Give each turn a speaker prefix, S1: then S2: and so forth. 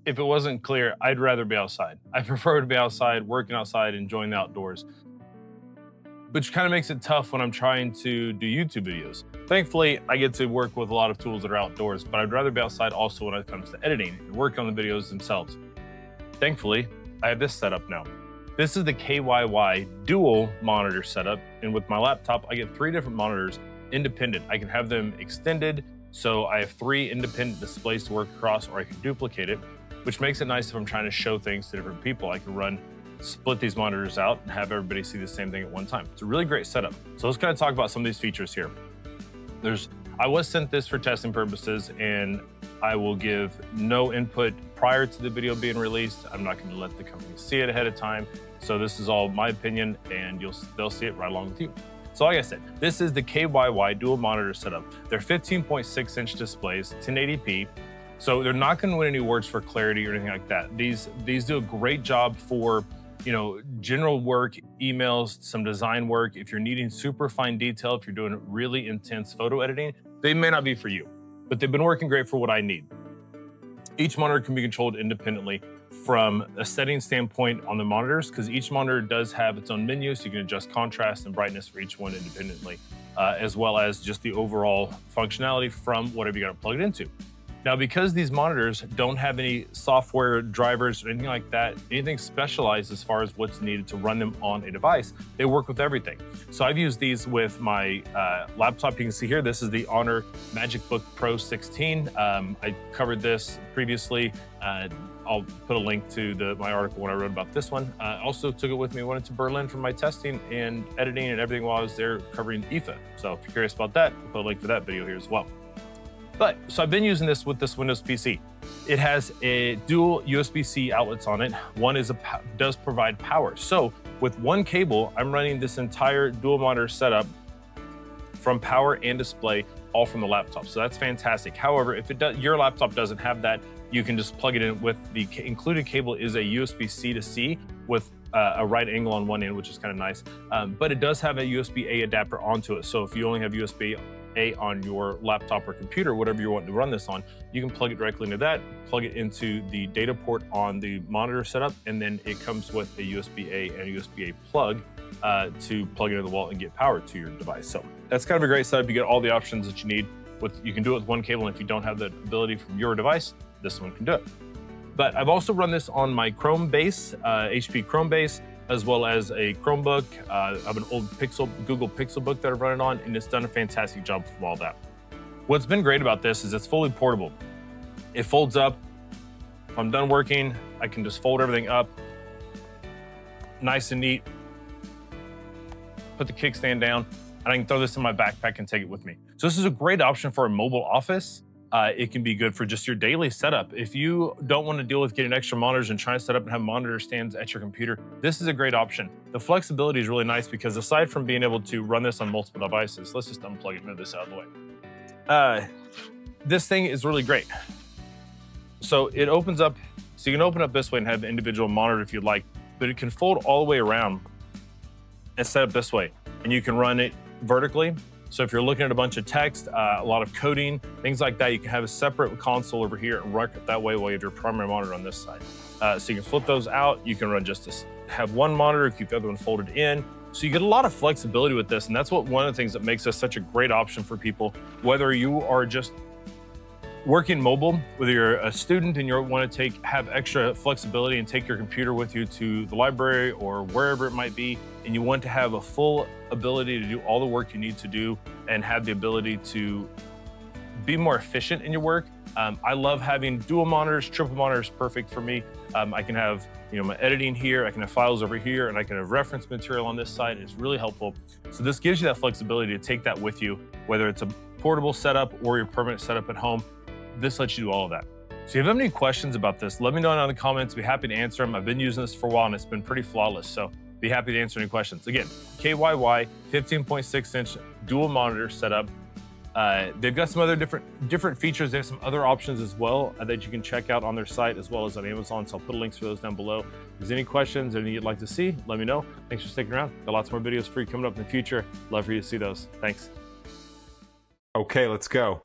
S1: if it wasn't clear, I'd rather be outside. I prefer to be outside, working outside, enjoying the outdoors, which kind of makes it tough when I'm trying to do YouTube videos. Thankfully, I get to work with a lot of tools that are outdoors, but I'd rather be outside also when it comes to editing and working on the videos themselves. Thankfully, I have this setup now. This is the KYY dual monitor setup, and with my laptop, I get 3 different monitors independent. I can have them extended, so I have 3 independent displays to work across, or I can duplicate it, which makes it nice if I'm trying to show things to different people. I can split these monitors out and have everybody see the same thing at one time. It's a really great setup. So let's kind of talk about some of these features here. I was sent this for testing purposes, and I will give no input prior to the video being released. I'm not going to let the company see it ahead of time. So this is all my opinion, and they'll see it right along with you. So like I said, this is the KYY dual monitor setup. They're 15.6 inch displays, 1080p. So they're not going to win any awards for clarity or anything like that. These do a great job for, you know, general work, emails, some design work. If you're needing super fine detail, if you're doing really intense photo editing, they may not be for you, but they've been working great for what I need. Each monitor can be controlled independently from a setting standpoint on the monitors, because each monitor does have its own menu, so you can adjust contrast and brightness for each one independently, as well as just the overall functionality from whatever you got to plug it into. Now, because these monitors don't have any software drivers or anything like that, anything specialized as far as what's needed to run them on a device, they work with everything. So I've used these with my laptop. You can see here, this is the Honor MagicBook Pro 16. I covered this previously. I'll put a link to my article when I wrote about this one. Also took it with me, went to Berlin for my testing and editing and everything while I was there covering IFA. So if you're curious about that, I'll put a link for that video here as well. So I've been using this with this Windows PC. It has a dual USB-C outlets on it. One does provide power. So with one cable, I'm running this entire dual monitor setup from power and display, all from the laptop. So that's fantastic. However, if your laptop doesn't have that, you can just plug it in with the included cable is a USB-C to C with a right angle on one end, which is kind of nice. But it does have a USB-A adapter onto it. So if you only have USB-A on your laptop or computer, whatever you want to run this on, you can plug it directly into that, plug it into the data port on the monitor setup, and then it comes with a USB-A and a USB-A plug to plug it into the wall and get power to your device. So that's kind of a great setup. You get all the options that you need. You can do it with one cable, and if you don't have the ability from your device, this one can do it. But I've also run this on my Chrome base, HP Chrome base, as well as a Chromebook. I have an old Google Pixel book that I've run it on, and it's done a fantastic job of all that. What's been great about this is it's fully portable. It folds up. If I'm done working, I can just fold everything up, nice and neat, put the kickstand down, and I can throw this in my backpack and take it with me. So this is a great option for a mobile office. It can be good for just your daily setup. If you don't want to deal with getting extra monitors and trying to set up and have monitor stands at your computer, this is a great option. The flexibility is really nice because aside from being able to run this on multiple devices, let's just unplug it and move this out of the way. This thing is really great. So it opens up, so you can open up this way and have the individual monitor if you'd like, but it can fold all the way around and set up this way. And you can run it vertically. So if you're looking at a bunch of text, a lot of coding, things like that, you can have a separate console over here and run it that way while you have your primary monitor on this side. So you can flip those out. You can run have one monitor, keep the other one folded in. So you get a lot of flexibility with this. And that's one of the things that makes this such a great option for people, whether you are just working mobile, whether you're a student and you want to have extra flexibility and take your computer with you to the library or wherever it might be, and you want to have a full ability to do all the work you need to do and have the ability to be more efficient in your work. I love having dual monitors, triple monitors, perfect for me. I can have my editing here, I can have files over here, and I can have reference material on this side. It's really helpful. So this gives you that flexibility to take that with you, whether it's a portable setup or your permanent setup at home. This lets you do all of that. So if you have any questions about this, let me know in the comments. I'd be happy to answer them. I've been using this for a while and it's been pretty flawless. So be happy to answer any questions. Again, KYY 15.6 inch dual monitor setup. They've got some other different features. They have some other options as well that you can check out on their site as well as on Amazon. So I'll put links for those down below. If there's any questions or anything you'd like to see, let me know. Thanks for sticking around. Got lots more videos for you coming up in the future. Love for you to see those. Thanks.
S2: Okay, let's go.